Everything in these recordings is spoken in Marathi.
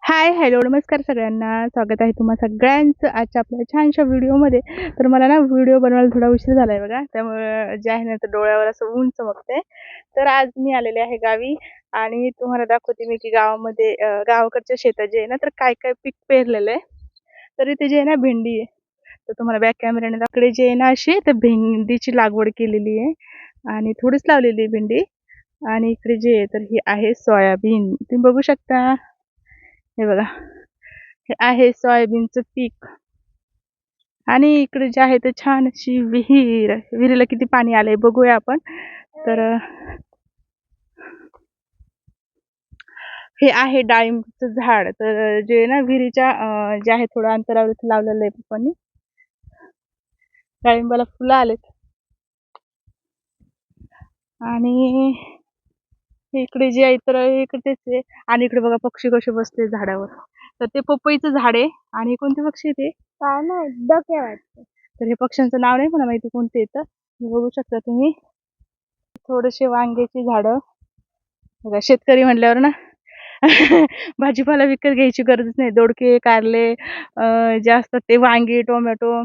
हाय हॅलो नमस्कार सगळ्यांना, स्वागत आहे तुम्हा सगळ्यांचं आजच्या आपल्या छानशा व्हिडिओमध्ये. तर मला ना व्हिडिओ बनवायला थोडा उशीर झाला आहे बघा, त्यामुळे जे आहे ना तर डोळ्यावर असं ऊन चमकते. तर आज मी आलेले आहे गावी आणि तुम्हाला दाखवते मी की गावामध्ये गावाकडच्या शेतात जे आहे ना तर काय काय पीक पेरलेलं आहे. तर इथे जे आहे ना भेंडी आहे, तर तुम्हाला बॅक कॅमेऱ्याने दाखवले जे आहे ना अशी तर भेंडीची लागवड केलेली आहे आणि थोडीच लावलेली आहे भेंडी. आणि इकडे जे आहे तर ही आहे सोयाबीन, तुम्ही बघू शकता. हे बघा, हे आहे सोयाबीनचं पीक. आणि इकडे जे आहे ते छान अशी विहीर, विहिरीला किती पाणी आलंय बघूया आपण. तर हे आहे डाळिंबचं झाड. तर जे ना विहिरीच्या जे आहे थोडं अंतरावर लावलेलं आहे पप्पांनी. डाळिंबाला फुलं आलेत. आणि इकडे जे आहे तर इकडेच आहे. आणि इकडे बघा पक्षी कसे बसले झाडावर. तर ते पपईचं झाड आहे. आणि कोणते पक्षी ते काय नाही डके वाटतं. तर हे पक्ष्यांचं नाव नाही मला माहिती कोणते येतं. बघू शकता तुम्ही. थोडेसे वांग्याची झाडं बघा. शेतकरी म्हणल्यावर ना भाजीपाला विकत घ्यायची गरजच नाही. दोडके, कारले जे असतात ते, वांगी, टोमॅटो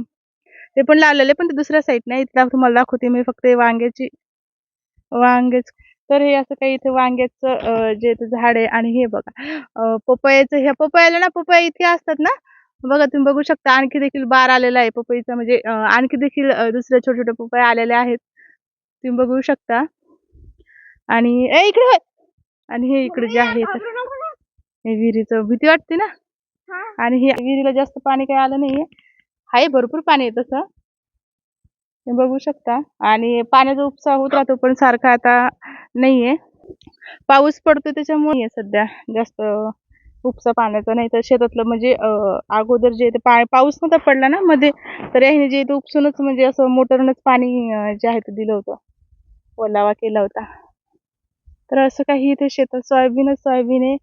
ते पण लावलेले, पण ते दुसऱ्या साईड नाही. इथला तुम्हाला दाखवते मी फक्त वांगेच. तर हे असं काही इथे वांग्याचं जे झाड आहे. आणि हे बघा पपयाचं. ह्या पपयाला ना पपया इथे असतात ना बघा, तुम्ही बघू शकता. आणखी देखील बार आलेला आहे पपईचा, म्हणजे आणखी देखील दुसऱ्या छोटे छोटे पपया आलेले आहेत, तुम्ही बघू शकता. आणि इकडे आणि हे इकडे जे आहे तर हे विहिरीचं भीती वाटते ना. आणि हे विहिरीला जास्त पाणी काही आलं नाहीये, आहे भरपूर पाणी आहे तसं, हे बघू शकता. आणि पाण्याचा उपसा होत राहतो पण सारखा आता नाहीये. पाऊस पडतो त्याच्यामुळे सध्या जास्त उपसा पाण्याचा. नाही तर शेतातलं म्हणजे अगोदर जे पाऊस नव्हता पडला ना मध्ये, तर याने जे इथे उपसूनच म्हणजे असं मोटरनच पाणी जे आहे ते दिलं होतं, ओलावा केला होता. तर असं काही इथे शेतात सोयाबीन आहे.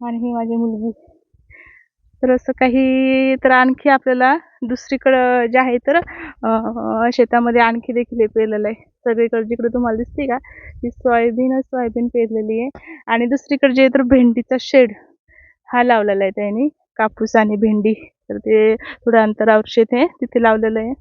आणि ही माझी मुलगी. तर असं काही. तर आणखी आपल्याला दुसरीकडं जे आहे तर शेतामध्ये आणखी देखील हे पेरलेलं आहे. सगळीकडे जिकडे तुम्हाला दिसते का ती सोयाबीन पेरलेली आहे. आणि दुसरीकडे जे तर भेंडीचा शेड हा लावलेला आहे त्यांनी, कापूस आणि भेंडी. तर ते थोड्या अंतरावर शेत आहे, तिथे लावलेलं आहे.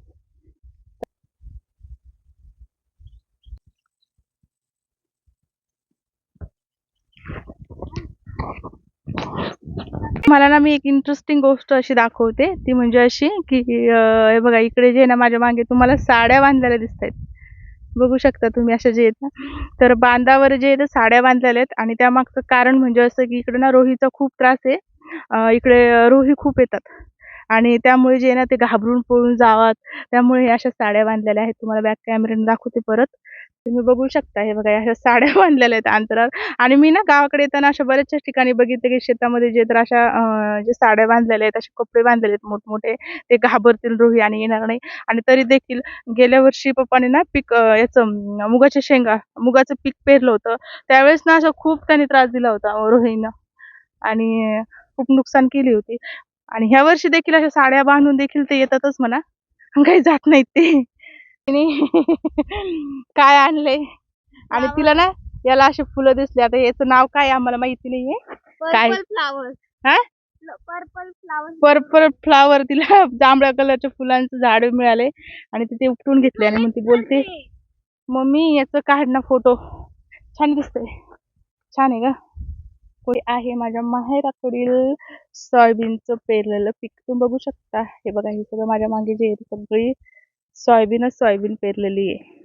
मला ना मी एक इंटरेस्टिंग गोष्ट अशी दाखवते, ती म्हणजे अशी की हे बघा इकडे जे ना माझ्या मागे तुम्हाला साड्या बांधलेल्या दिसत आहेत, बघू शकता तुम्ही अशा जे आहेत ना. तर बांधावर जे आहेत साड्या बांधलेल्या आहेत. आणि त्यामागचं कारण म्हणजे असं की इकडे ना रोहीचा खूप त्रास आहे. इकडे रोही खूप येतात आणि त्यामुळे जे ना ते घाबरून पळून जावात, त्यामुळे हे अशा साड्या बांधलेल्या आहेत. तुम्हाला बॅक कॅमेऱ्याने दाखवते परत, तुम्ही बघू शकता. हे बघा अशा साड्या बांधलेल्या आहेत अंतरावर. आणि मी ना गावाकडे येताना अशा बऱ्याचशा ठिकाणी बघितले की शेतामध्ये जे तर अशा जे साड्या बांधलेल्या आहेत, असे कपडे बांधलेले आहेत मोठमोठे, ते घाबरतील रोही आणि येणार नाही. आणि तरी देखील गेल्या वर्षी पप्पाने ना पीक याचं मुगाचं पीक पेरलं होतं. त्यावेळेस ना असं खूप त्यांनी त्रास दिला होता रोहीनं आणि खूप नुकसान केली होती. आणि ह्या वर्षी देखील अशा साड्या बांधून देखील ते येतातच म्हणा, काही जात नाहीत ते. काय आणले. आणि तिला ना याला असे फुलं दिसले. आता याचं नाव काय आम्हाला माहिती नाहीये काय. Purple flower. तिला जांभळ्या कलरच्या फुलांचं झाड मिळाले आणि तिथे उपटून घेतले. आणि मग ती बोलते मम्मी याचं काढ ना फोटो, छान दिसतंय. छान आहे का. कोणी आहे माझ्या माहेराकडील सोयाबीनचं पेरलेलं पीक, तुम्ही बघू शकता. हे बघा, हे सगळं माझ्या मागे जे आहे सगळी सोयाबीन पेरलेली आहे.